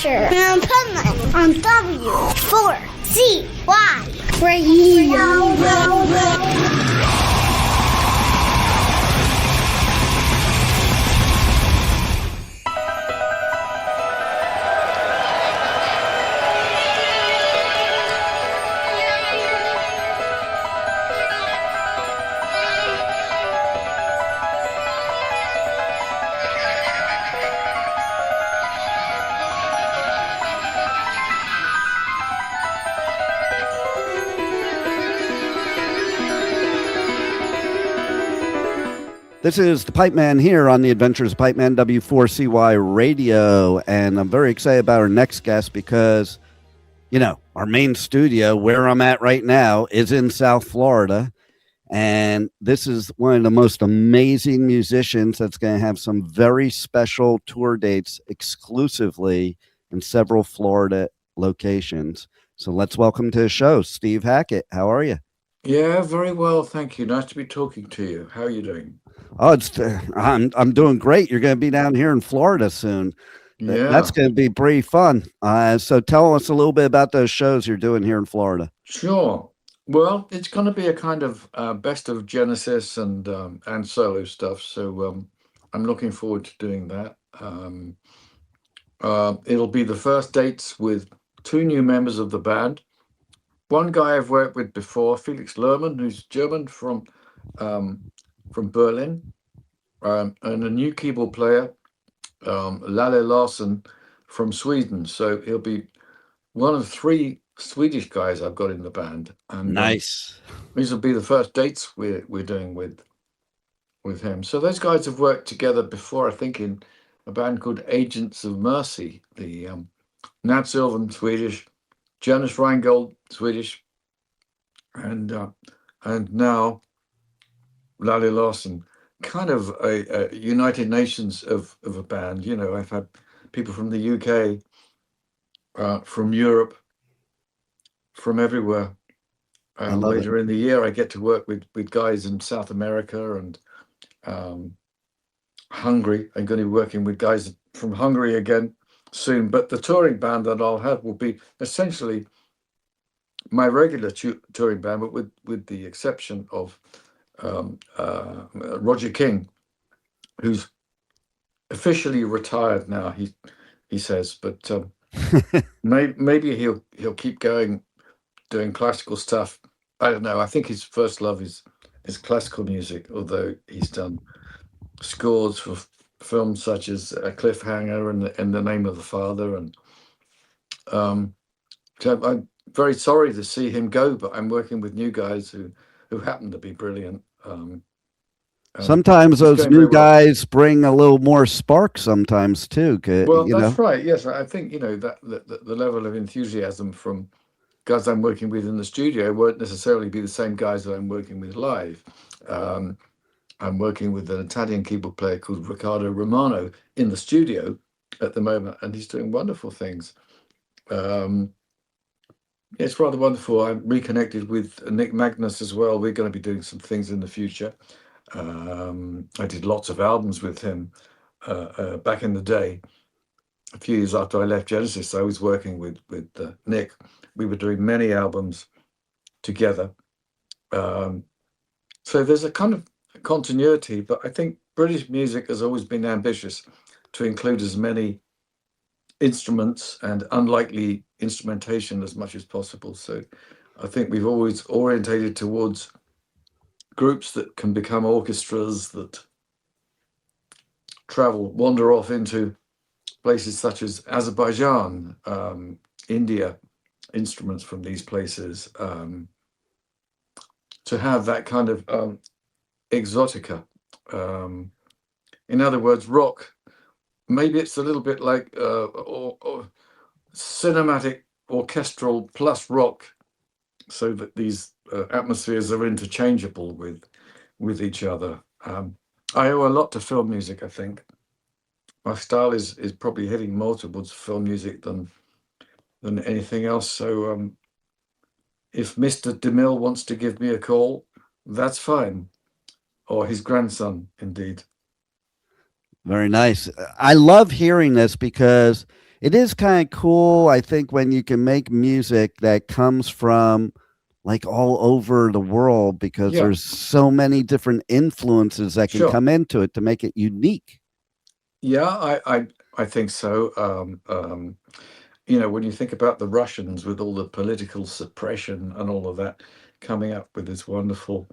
Adventure in Puntland on W4CY Radio. This is the Pipe Man here on the Adventures of Pipe Man W4CY Radio, and I'm very excited about our next guest because, you know, our main studio, where I'm at right now, is in South Florida, and this is one of the most amazing musicians that's going to have some very special tour dates exclusively in several Florida locations. So let's welcome to the show, Steve Hackett. How are you? Yeah, very well, thank you. Nice to be talking to you. How are you doing? Oh, I'm doing great. You're going to be down here in Florida soon. Yeah, That's going to be pretty fun. So tell us a little bit about those shows you're doing here in Florida. sure. Well, it's going to be a kind of best of Genesis and solo stuff. So I'm looking forward to doing that. It'll be the first dates with two new members of the band. One guy I've worked with before, Felix Lehrmann, who's German from Berlin, and a new keyboard player, Lalle Larsson from Sweden. So he'll be one of three Swedish guys I've got in the band. And Nice. these will be the first dates we're doing with him. So those guys have worked together before, I think, in a band called Agents of Mercy. The Nad Sylvan, Swedish, Jonas Reingold, Swedish, and now Lalle Larsson, kind of a United Nations of a band. You know, I've had people from the UK, from Europe, from everywhere. Later in the year, I get to work with guys in South America and Hungary. I'm going to be working with guys from Hungary again soon. But the touring band that I'll have will be essentially my regular touring band, but with the exception of Roger King, who's officially retired now. He says, but maybe he'll keep going doing classical stuff. I don't know. I think his first love is classical music, although he's done scores for films such as Cliffhanger and The Name of the Father, and so I'm very sorry to see him go, but I'm working with new guys who happen to be brilliant. Sometimes those new guys bring a little more spark sometimes too. Well, that's right. Yes, I think, you know, that the level of enthusiasm from guys I'm working with in the studio won't necessarily be the same guys that I'm working with live. I'm working with an Italian keyboard player called Riccardo Romano in the studio at the moment, and he's doing wonderful things. It's rather wonderful. I'm reconnected with Nick Magnus as well. We're going to be doing some things in the future. I did lots of albums with him back in the day. A few years after I left Genesis, I was working with Nick. We were doing many albums together. So there's a kind of continuity, but I think British music has always been ambitious to include as many instruments and unlikely instrumentation as much as possible. So I think we've always orientated towards groups that can become orchestras that wander off into places such as Azerbaijan, India, instruments from these places, to have that kind of exotica. In other words, rock, maybe it's a little bit like or cinematic orchestral plus rock, so that these atmospheres are interchangeable with each other. I owe a lot to film music, I think. My style is probably heading more towards film music than anything else. So if Mr. DeMille wants to give me a call, that's fine. Or his grandson, indeed. Very nice. I love hearing this because it is kind of cool, I think, when you can make music that comes from like all over the world, because Yeah, there's so many different influences that can sure. come into it to make it unique. Yeah, I think so. When you think about the Russians with all the political suppression and all of that, coming up with this wonderful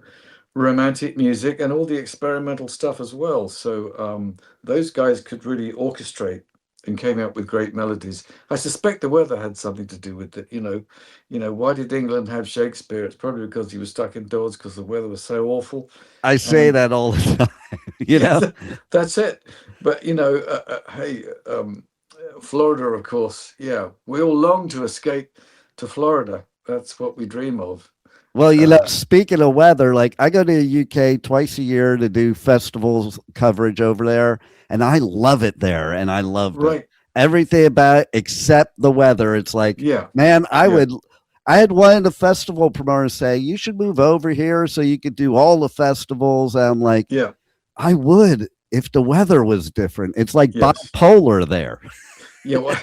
romantic music and all the experimental stuff as well. So those guys could really orchestrate and came out with great melodies. I suspect the weather had something to do with it. Why did England have Shakespeare? It's probably because he was stuck indoors because the weather was so awful. I say And that all the time, you yeah, know? that's it. But hey, Florida, of course. Yeah, we all long to escape to Florida. That's what we dream of. Well, Uh, speaking of weather, like I go to the UK twice a year to do festivals coverage over there, and I love it there, and I loved it. right. Everything about it except the weather. It's like, Yeah. man, Yeah. I had one of the festival promoters say, you should move over here so you could do all the festivals. And I'm like, Yeah. I would if the weather was different. It's like Yes. bipolar there. Yeah. Well,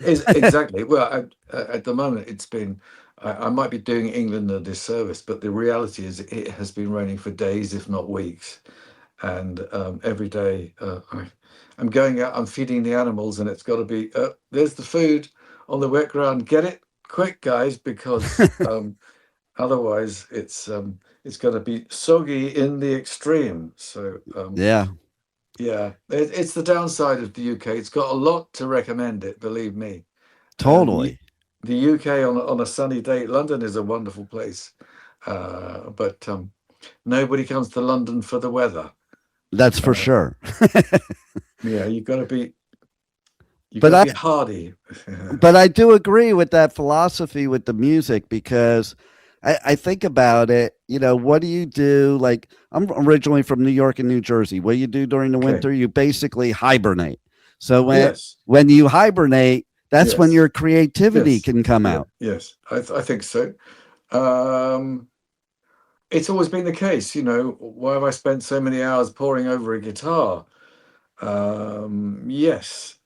exactly. Well, at the moment, it's been. I might be doing England a disservice, but the reality is it has been raining for days, if not weeks, and every day I'm going out. I'm feeding the animals, and it's got to be. There's the food on the wet ground. Get it quick, guys, because otherwise it's going to be soggy in the extreme. So Yeah, yeah, it's the downside of the UK. It's got a lot to recommend it, believe me. totally. The UK on a sunny day, London is a wonderful place, but nobody comes to London for the weather. That's for Uh, sure. yeah, you got But to I be hardy. but I do agree with that philosophy with the music, because I think about it, what do you do? Like, I'm originally from New York and New Jersey. What do you do during the Okay. winter? You basically hibernate. So Yes. when you hibernate, that's when Yes. your creativity Yes. can come Yeah. out. Yes. I think so. Um, it's always been the case. Why have I spent so many hours poring over a guitar? Yes,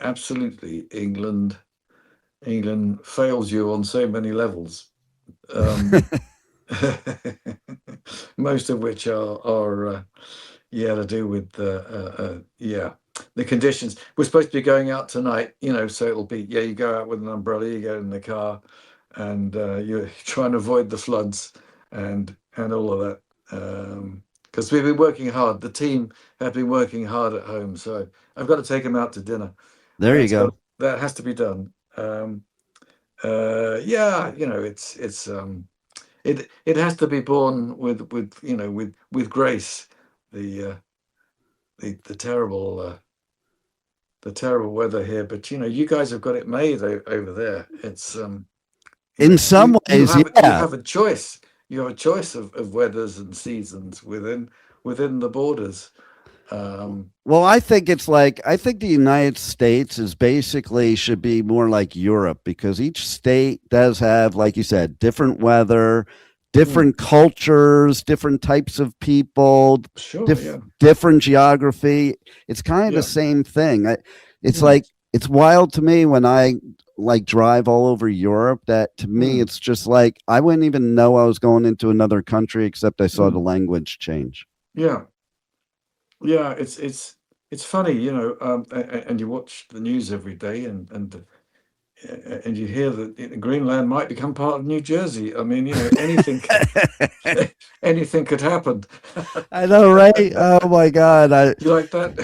absolutely. England fails you on so many levels. Um, most of which are yeah, to do with yeah, the conditions. We're supposed to be going out tonight, so it'll be, yeah, you go out with an umbrella, you get in the car, and you're trying to avoid the floods and all of that. Because we've been working hard. The team have been working hard at home, so I've got to take them out to dinner. There you go. That has to be done. Yeah, it has to be born with grace. The the terrible the terrible weather here, but you guys have got it made over there. It's In some ways, you yeah. have a choice. You have a choice of weathers and seasons within the borders. Well, I think the United States is basically should be more like Europe, because each state does have, like you said, different weather, mm, different cultures, different types of people, sure, yeah, different geography. It's kind of the yeah, same thing. It's mm, like, it's wild to me when I like drive all over Europe, that to me, mm, it's just like I wouldn't even know I was going into another country except I saw the mm, language change. yeah. Yeah, it's funny, and you watch the news every day, and you hear that Greenland might become part of New Jersey. I mean, anything anything could happen. I know, right? Oh my God. You like that?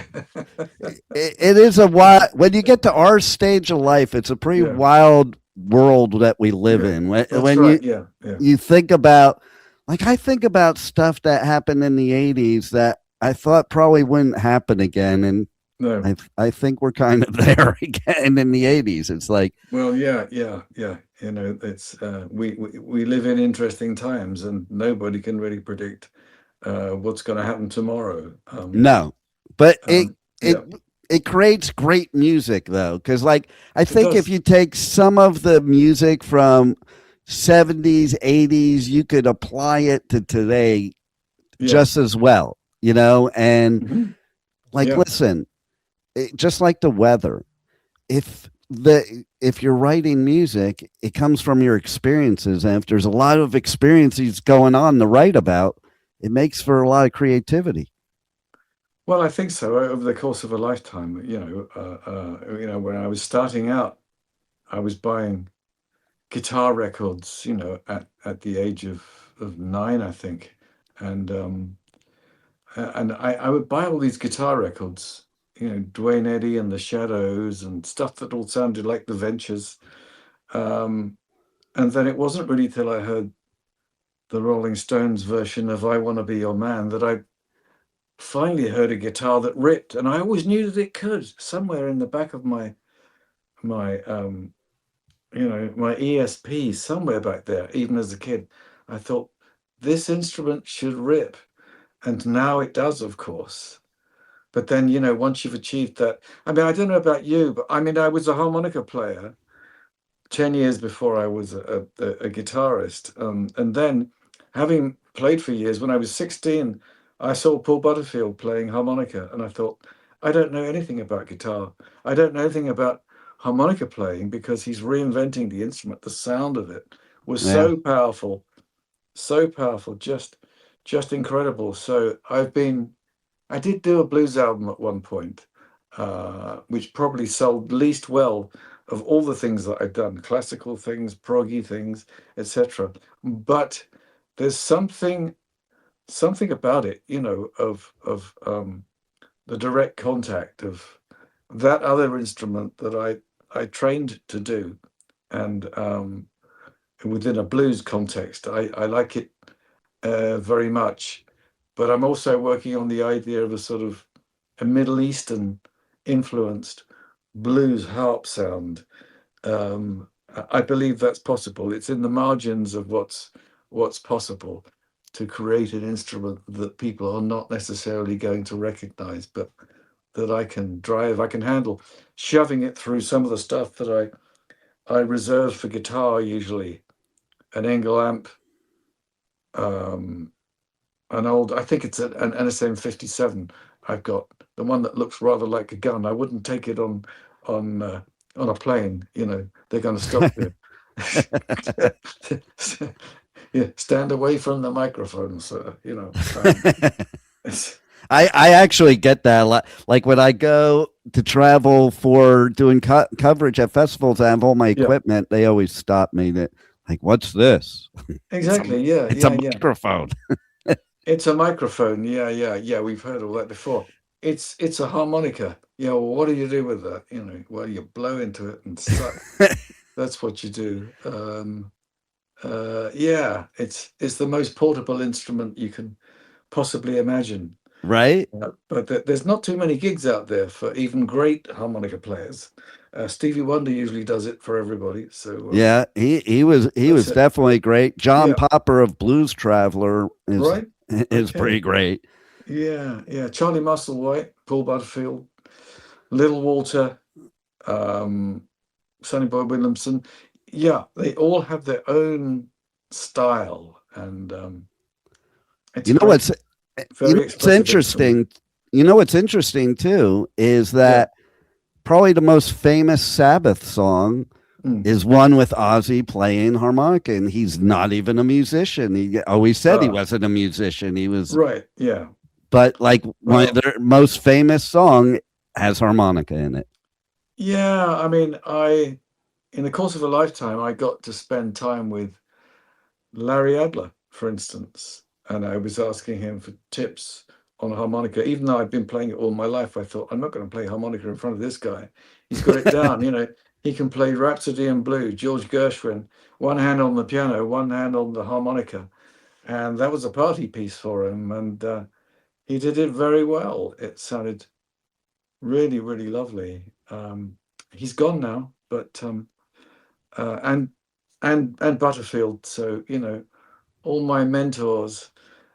It is a wild, when you get to our stage of life, it's a pretty Yeah, wild world that we live yeah, in. When, that's you, right. Yeah, yeah. you think about, like, I think about stuff that happened in the 80s that I thought probably wouldn't happen again. And No, I think we're kind of there again in the 80s. It's like, well, yeah, yeah, yeah. It's we live in interesting times, and nobody can really predict what's going to happen tomorrow. no, but it, Yeah, it creates great music though. Cause like, I it think if does. you take some of the music from 70s, 80s, you could apply it to today Yeah, just as well, and hmm like, yeah, listen, just like the weather, if if you're writing music, it comes from your experiences, and if there's a lot of experiences going on to write about, it makes for a lot of creativity. Well, I think so. Over the course of a lifetime, when I was starting out, I was buying guitar records, at the age of 9, I think, and I would buy all these guitar records, Dwayne Eddy and the Shadows and stuff that all sounded like the Ventures, and then it wasn't really till I heard the Rolling Stones version of "I Want to Be Your Man" that I finally heard a guitar that ripped, and I always knew that it could. Somewhere in the back of my my ESP, somewhere back there, even as a kid, I thought this instrument should rip, and now it does, of course. But then, once you've achieved that, I mean, I don't know about you, but I mean, I was a harmonica player 10 years before I was a guitarist. And then, having played for years, when I was 16, I saw Paul Butterfield playing harmonica, and I thought, I don't know anything about guitar. I don't know anything about harmonica playing, because he's reinventing the instrument. The sound of it was Yeah. so powerful, just incredible. So I did do a blues album at one point, which probably sold least well of all the things that I've done, classical things, proggy things, etc. But there's something about it, of the direct contact of that other instrument that I trained to do, and within a blues context, I like it very much. But I'm also working on the idea of a sort of a Middle Eastern influenced blues harp sound. I believe that's possible. It's in the margins of what's possible to create an instrument that people are not necessarily going to recognize, but that I can drive, I can handle, shoving it through some of the stuff that I reserve for guitar, usually an Engel amp, an old, I think it's an NSM 57. I've got the one that looks rather like a gun. I wouldn't take it on a plane. They're going to stop you. Yeah, stand away from the microphone, sir. I actually get that a lot. Like when I go to travel for doing coverage at festivals, I have all my Yeah, equipment. They always stop me. That like, what's this? exactly. Yeah, It's a yeah, yeah. microphone. It's a microphone. Yeah, yeah, yeah. We've heard all that before. It's a harmonica. Yeah. Well, what do you do with that? Well, you blow into it and suck. That's what you do. Yeah, it's the most portable instrument you can possibly imagine. Right? But there's not too many gigs out there for even great harmonica players. Stevie Wonder usually does it for everybody. So Yeah, he was that's it. definitely great. John Yeah. Popper of Blues Traveler Right. is Okay. pretty great. Yeah. Yeah. Charlie Musselwhite, Paul Butterfield, Little Walter, Sonny Boy Williamson. Yeah, they all have their own style, and it's You a know very, what's very expressive instrument. interesting? You know what's interesting too is Yeah. that probably the most famous Sabbath song Mm. is one with Ozzy playing harmonica, and he's not even a musician. He always said he Ah, wasn't a musician. He was, right. Yeah. but like one of Well, their most famous song has harmonica in it. yeah. I mean, in the course of a lifetime, I got to spend time with Larry Adler, for instance, and I was asking him for tips on harmonica. Even though I've been playing it all my life, I thought, I'm not going to play harmonica in front of this guy. He's got it down. He can play Rhapsody in Blue, George Gershwin, one hand on the piano, one hand on the harmonica. And that was a party piece for him. And he did it very well. It sounded really, really lovely. He's gone now, but and Butterfield. So all my mentors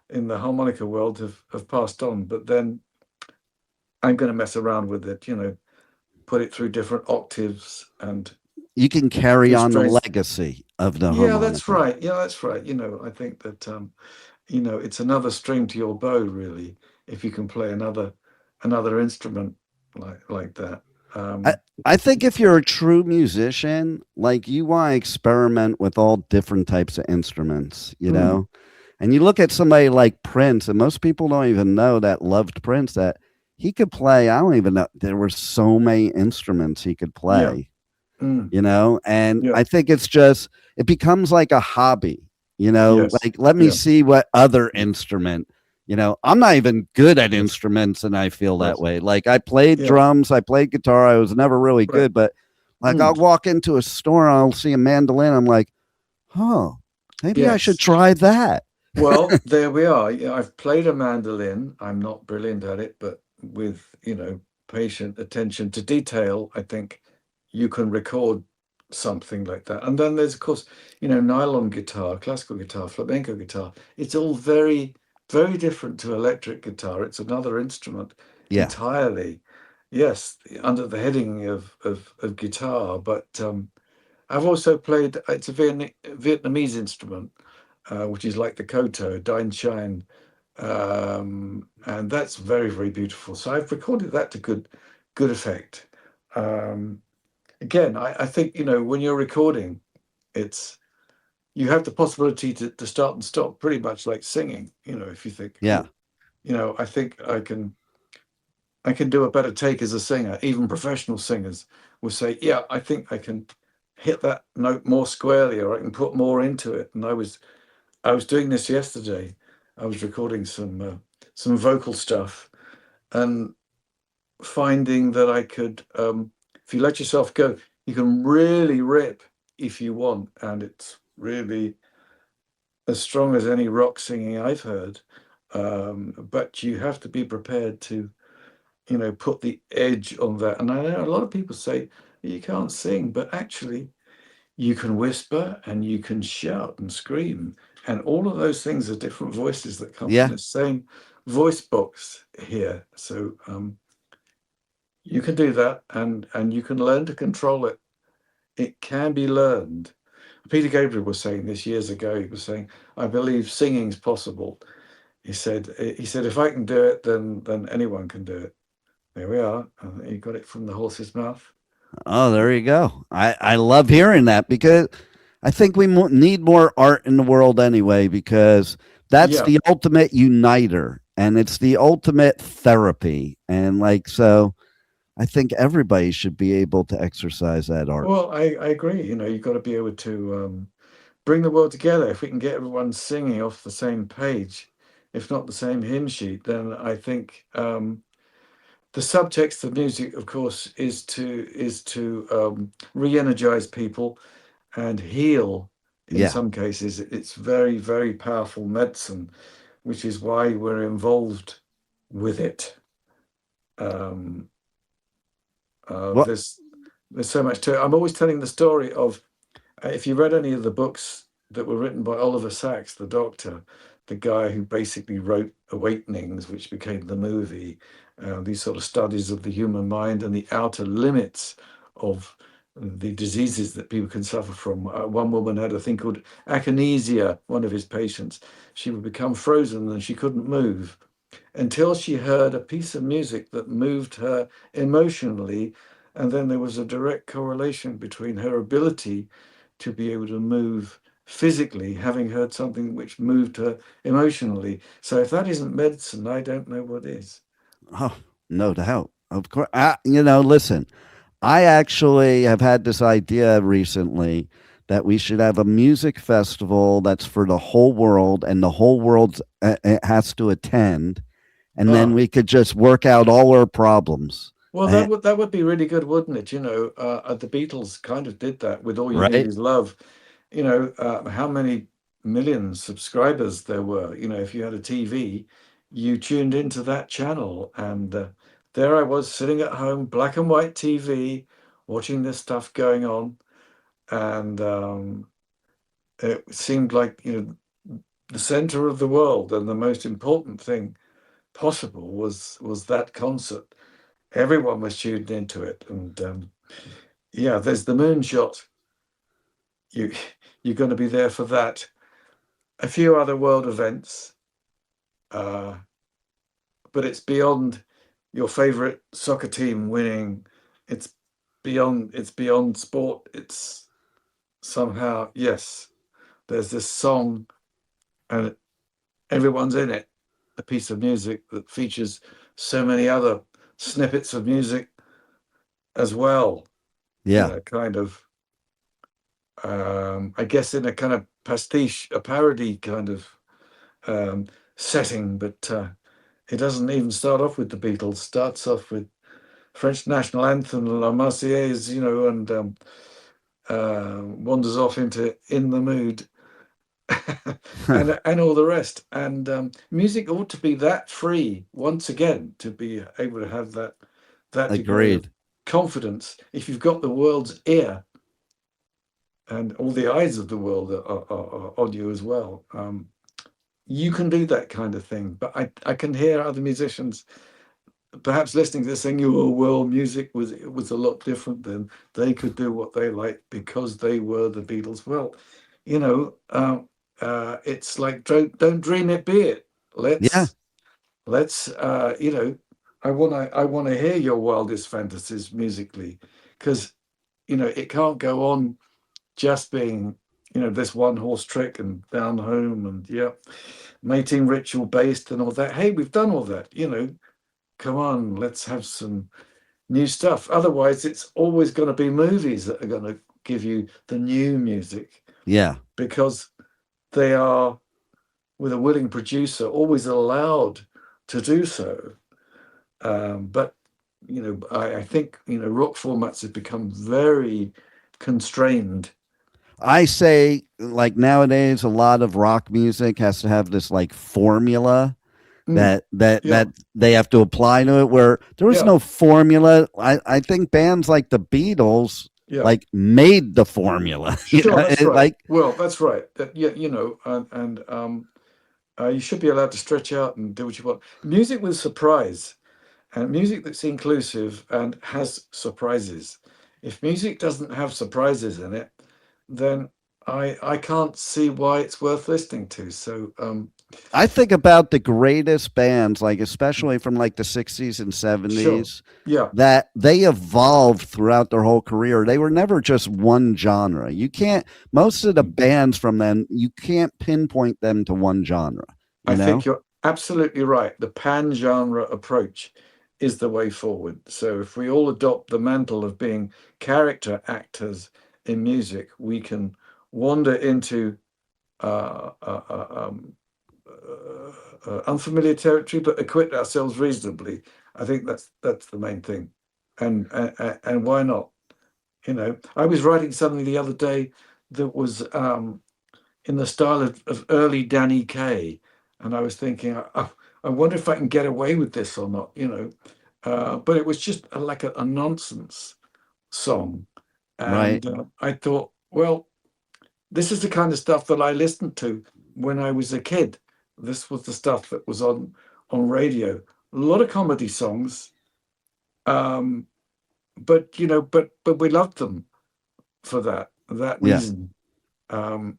in the harmonica world have passed on. But then I'm going to mess around with it. Put it through different octaves and You can carry on the restraints. legacy of the Yeah, that's harmonica. right. Yeah, that's right. I think that it's another string to your bow, really, if you can play another instrument like that. I, I think if you're a true musician, like you want to experiment with all different types of instruments, you Mm, know? And you look at somebody like Prince, and most people don't even know that loved Prince that he could play. I don't even know. There were so many instruments he could yeah. play, Mm, you know? And yeah. I think it's just, it becomes like a hobby, you know? Yes. Like, let me Yeah. see what other instrument, you know? I'm not even good at Yes. instruments, and I feel Right. that way. Like, I played Yeah. drums, I played guitar, I was never really Right. good, but like, I'll Mm, walk into a store and I'll see a mandolin. I'm like, oh, maybe I should yes. try that. Well, there we are. Yeah, I've played a mandolin. I'm not brilliant at it, but with, patient attention to detail, I think you can record something like that. And then there's, of course, nylon guitar, classical guitar, flamenco guitar. It's all very, very different to electric guitar. It's another instrument Yeah. entirely. Yes, under the heading of guitar, but I've also played, it's a Vietnamese instrument, which is like the koto, Dine Chine, and that's very, very beautiful. So I've recorded that to good effect. Um, Again, I think, when you're recording, it's you have the possibility to start and stop pretty much like singing. If you think, Yeah. oh, I think I can do a better take as a singer. Even professional singers will say, yeah, I think I can hit that note more squarely, or I can put more into it. And I was doing this yesterday. I was recording some vocal stuff and finding that I could, if you let yourself go, you can really rip if you want, and it's really as strong as any rock singing I've heard. But you have to be prepared to, put the edge on that. And I know a lot of people say you can't sing, but actually you can whisper and you can shout and scream. And all of those things are different voices that come from Yeah. the same voice box here. So you can do that, and you can learn to control it. It can be learned. Peter Gabriel was saying this years ago. He was saying, I believe singing's possible. He said, if I can do it, then anyone can do it. There we are. You got it from the horse's mouth. Oh, there you go. I love hearing that because I think we need more art in the world anyway, because that's Yeah. the ultimate uniter and it's the ultimate therapy. And like, so I think everybody should be able to exercise that art. Well, I agree. You've got to be able to bring the world together. If we can get everyone singing off the same page, if not the same hymn sheet, then I think the subtext of music, of course, is to re-energize people and heal. In Yeah. some cases, it's very, very powerful medicine, which is why we're involved with it. Um, Well, there's so much to it. I'm always telling the story of if you read any of the books that were written by Oliver Sacks, the doctor, the guy who basically wrote Awakenings, which became the movie, these sort of studies of the human mind and the outer limits of the diseases that people can suffer from. One woman had a thing called akinesia, one of his patients. She would become frozen and she couldn't move until she heard a piece of music that moved her emotionally. And then there was a direct correlation between her ability to be able to move physically, having heard something which moved her emotionally. So if that isn't medicine, I don't know what is. oh, no doubt. Of course. Listen, I actually have had this idea recently that we should have a music festival that's for the whole world and the whole world has to attend. And then Ah, we could just work out all our problems. well, that Eh, would be really good, wouldn't it? The Beatles kind of did that with "All You Need right? Is Love." How many million subscribers there were. If you had a TV, you tuned into that channel, and there I was sitting at home, black and white TV, watching this stuff going on, and it seemed like the center of the world, and the most important thing possible was that concert. Everyone was tuned into it, and yeah, there's the moonshot. You you're going to be there for that. A few other world events, uh, but it's beyond your favorite soccer team winning it's beyond sport. It's somehow, yes, there's this song and everyone's in it, a piece of music that features so many other snippets of music as well, in Yeah, a kind of I guess in a kind of pastiche, a parody kind of um, setting, but it doesn't even start off with the Beatles. Starts off with French national anthem, La Marseillaise, and wanders off into In the Mood, and all the rest. And music ought to be that free once again, to be able to have that degree of agreed. confidence. If you've got the world's ear and all the eyes of the world are on you as well, you can do that kind of thing. But I can hear other musicians perhaps listening to this saying, "Oh, well, music was a lot different then. They could do what they liked because they were the Beatles." Well, it's like don't dream it, be it. Yeah, Let's I wanna hear your wildest fantasies musically, because it can't go on just being this one horse trick and down home and yeah, mating ritual based and all that. Hey, we've done all that. Come on, let's have some new stuff. Otherwise, it's always going to be movies that are going to give you the new music, yeah. because they are, with a willing producer, always allowed to do so. But I think rock formats have become very constrained. I say like nowadays a lot of rock music has to have this like formula Mm, that yeah, they have to apply to it where there was yeah, no formula. I think bands like the Beatles yeah. like made the formula. Sure, that's right. Like Well, that's right. That yeah, and you should be allowed to stretch out and do what you want. Music with surprise, and music that's inclusive and has surprises. If music doesn't have surprises in it, then I can't see why it's worth listening to. So I think about the greatest bands, like especially from like the 60s and sure, 70s, yeah, that they evolved throughout their whole career. They were never just one genre. You can't, most of the bands from them, you can't pinpoint them to one genre, I you think know? you're absolutely right. The pan genre approach is the way forward. So if we all adopt the mantle of being character actors in music, we can wander into uh, uh, uh, um, unfamiliar territory, but acquit ourselves reasonably. I think that's the main thing, and why not? I was writing something the other day that was in the style of early Danny Kaye, and I was thinking, I wonder if I can get away with this or not. But it was just like a nonsense song, Right. and I thought, well, this is the kind of stuff that I listened to when I was a kid. This was the stuff that was on radio. A lot of comedy songs, um, but we loved them for that Yeah. reason. Um,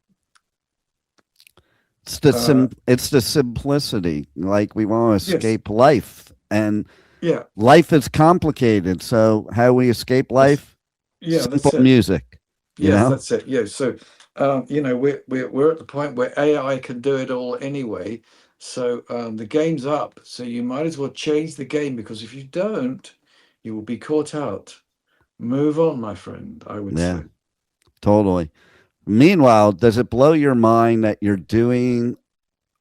uh, It's the simplicity. Like we want to yes, escape life and yeah, life is complicated. So how we escape yes, life? yeah. Simple That's it. music, you Yes, know? that's it. Yeah. So, we're at the point where AI can do it all anyway. So the game's up. So you might as well change the game, because if you don't, you will be caught out. Move on, my friend, I would Yeah, say. totally. Meanwhile, does it blow your mind that you're doing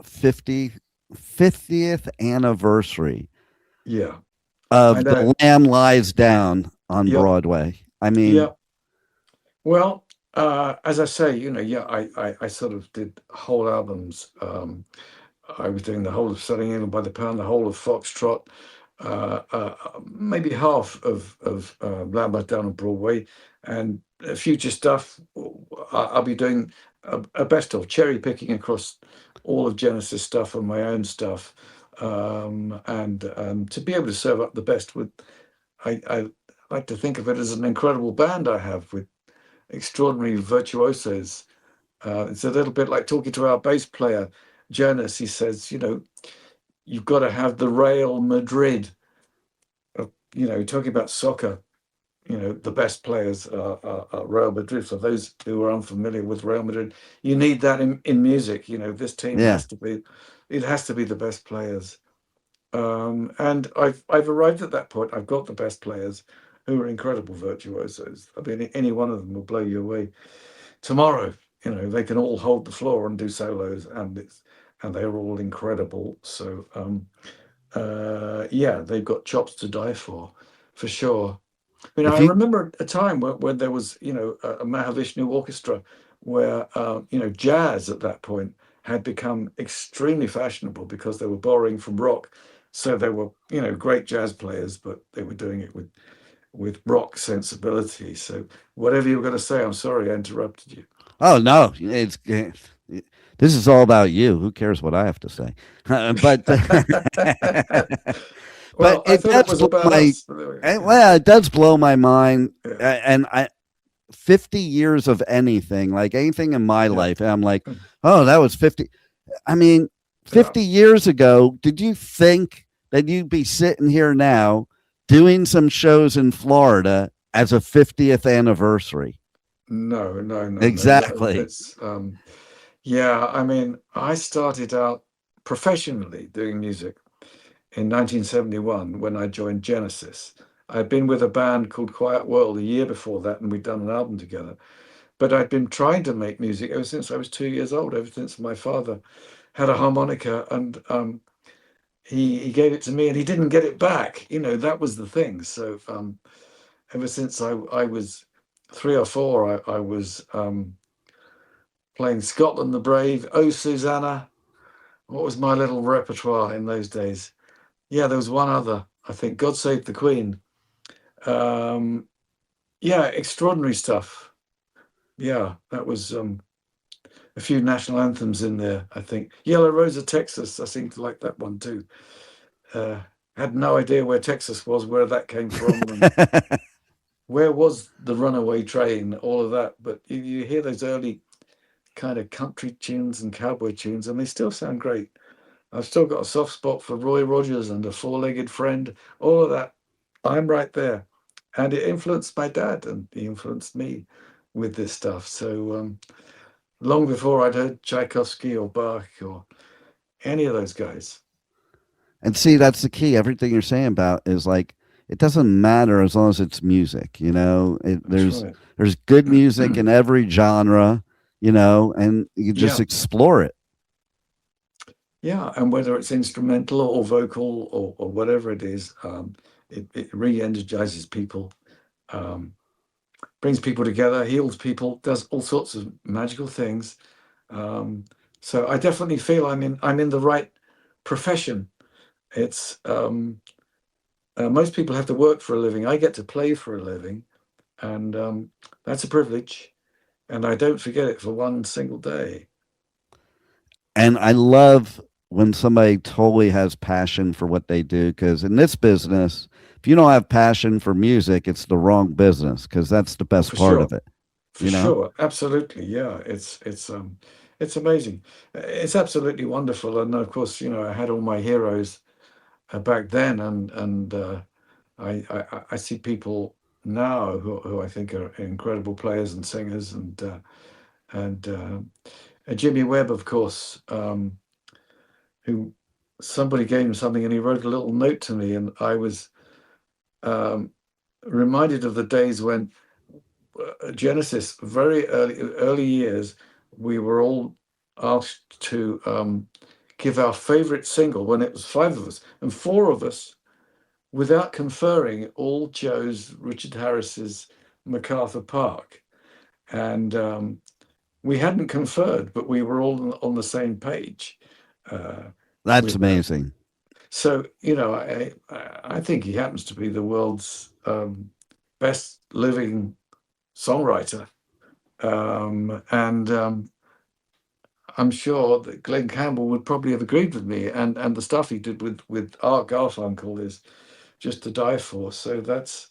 50th anniversary Yeah, I of know. The Lamb Lies Down on Yep. Broadway? I mean, Yep. Well, as I say, yeah, I sort of did whole albums. I was doing the whole of Selling England by the Pound, the whole of Foxtrot, maybe half of Lamb Lies Down on Broadway, and future stuff. I'll be doing a best of, cherry picking across all of Genesis stuff and my own stuff, and to be able to serve up the best with. I like to think of it as an incredible band I have with extraordinary virtuosos. It's a little bit like talking to our bass player, Jonas. He says, you've got to have the Real Madrid, talking about soccer, the best players are Real Madrid. For those who are unfamiliar with Real Madrid, you need that in music. This team Yeah. it has to be the best players. And I've arrived at that point. I've got the best players who are incredible virtuosos. I mean, any one of them will blow you away tomorrow. They can all hold the floor and do solos, and they're all incredible. So yeah, they've got chops to die for sure. If I you remember a time when there was, a Mahavishnu orchestra where, jazz at that point had become extremely fashionable because they were borrowing from rock. So they were, great jazz players, but they were doing it with rock sensibility. So whatever you were going to say, I'm sorry I interrupted you. Oh no, this is all about you. Who cares what I have to say? But but Well, I it thought it does was blow about my us. But there we go. well, it does blow my mind. Yeah, And I 50 years of anything, like anything in my yeah, life, and I'm like, yeah, oh, that was 50. I mean, yeah. 50 years ago, did you think that you'd be sitting here now doing some shows in Florida as a 50th anniversary? No, no, no, no. Exactly. It's yeah. I mean, I started out professionally doing music in 1971 when I joined Genesis. I'd been with a band called Quiet World a year before that, and we'd done an album together. But I'd been trying to make music ever since I was 2 years old, ever since my father had a harmonica, and he gave it to me, and he didn't get it back. That was the thing. So ever since I was 3 or 4, I was playing Scotland the Brave, Oh Susanna. What was my little repertoire in those days? Yeah, there was one other. I think God Save the Queen. Um, yeah, extraordinary stuff. Yeah, that was a few national anthems in there. I think Yellow Rose of Texas. I seem to like that one too. Uh, had no idea where Texas was, where that came from, and where was the runaway train. All of that, but you hear those early kind of country tunes and cowboy tunes, and they still sound great. I've still got a soft spot for Roy Rogers and A Four-Legged Friend, all of that. I'm right there. And it influenced my dad, and he influenced me with this stuff. So long before I'd heard Tchaikovsky or Bach or any of those guys. And see, that's the key. Everything you're saying about is like it doesn't matter as long as it's music. That's right. There's good music in every genre. And you just Yeah. explore it. Yeah. And whether it's instrumental or vocal or whatever it is, it re energizes people. Um, Brings people together, heals people, does all sorts of magical things. Um, so I definitely feel I'm in the right profession. It's most people have to work for a living. I get to play for a living, and that's a privilege, and I don't forget it for one single day. And I love when somebody totally has passion for what they do because in this business, if you don't have passion for music, it's the wrong business because that's the best For part of sure, it, for you know? sure, absolutely, yeah. It's amazing. It's absolutely wonderful, and of course, I had all my heroes back then, and I see people now who I think are incredible players and singers, and Jimmy Webb, of course, who somebody gave him something and he wrote a little note to me, and I was um, reminded of the days when Genesis, very early years, we were all asked to give our favorite single when it was 5 of us, and 4 of us, without conferring, all chose Richard Harris's MacArthur Park. And we hadn't conferred, but we were all on the same page That's with that. amazing. So, I think he happens to be the world's best living songwriter. And I'm sure that Glenn Campbell would probably have agreed with me. And the stuff he did with Art Garfunkel is just to die for. So that's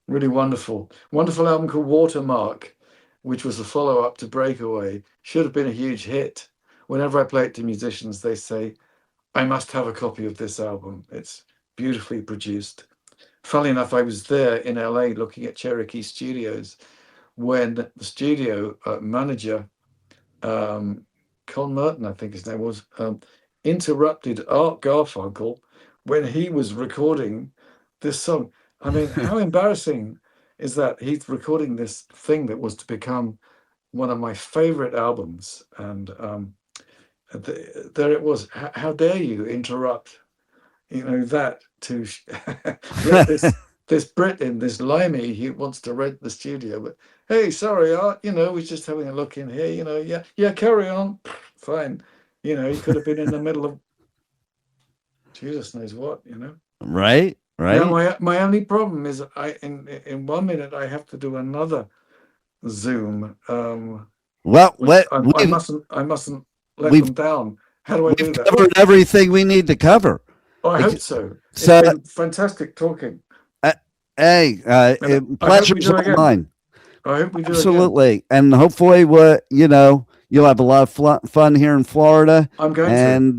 really wonderful. Wonderful album called Watermark, which was a follow-up to Breakaway. Should have been a huge hit. Whenever I play it to musicians, they say, I must have a copy of this album. It's beautifully produced. Funnily enough, I was there in LA looking at Cherokee Studios when the studio manager, Con Merton, I think his name was, interrupted Art Garfunkel when he was recording this song. I mean, how embarrassing is that? He's recording this thing that was to become one of my favorite albums, and there it was. How dare you interrupt, that to let this Brit in, this limey, he wants to rent the studio, but hey, sorry, Art, we're just having a look in here, yeah, carry on, fine. He could have been in the middle of Jesus knows what, Right. Now, my only problem is in 1 minute I have to do another Zoom. Well, I mustn't let them down. How do I do that? Covered everything we need to cover. I hope so. It's been fantastic talking. Pleasure's all mine. I hope we do. Absolutely, and hopefully, you'll have a lot of fun here in Florida. I'm going to. And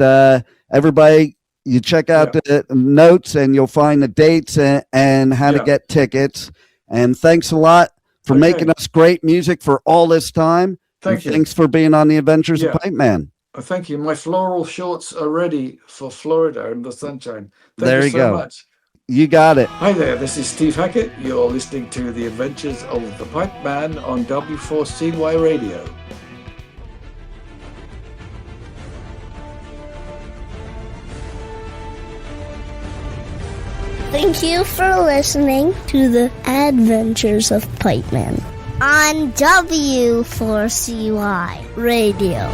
everybody, you check out the notes, and you'll find the dates and how to get tickets. And thanks a lot for making us great music for all this time. Thank you. Thanks for being on the Adventures of Pipe Man. Thank you. My floral shorts are ready for Florida and the sunshine. Thank you so much. You got it. Hi there, this is Steve Hackett. You're listening to The Adventures of the Pipe Man on W4CY Radio. Thank you for listening to The Adventures of Pipe Man on W4CY Radio.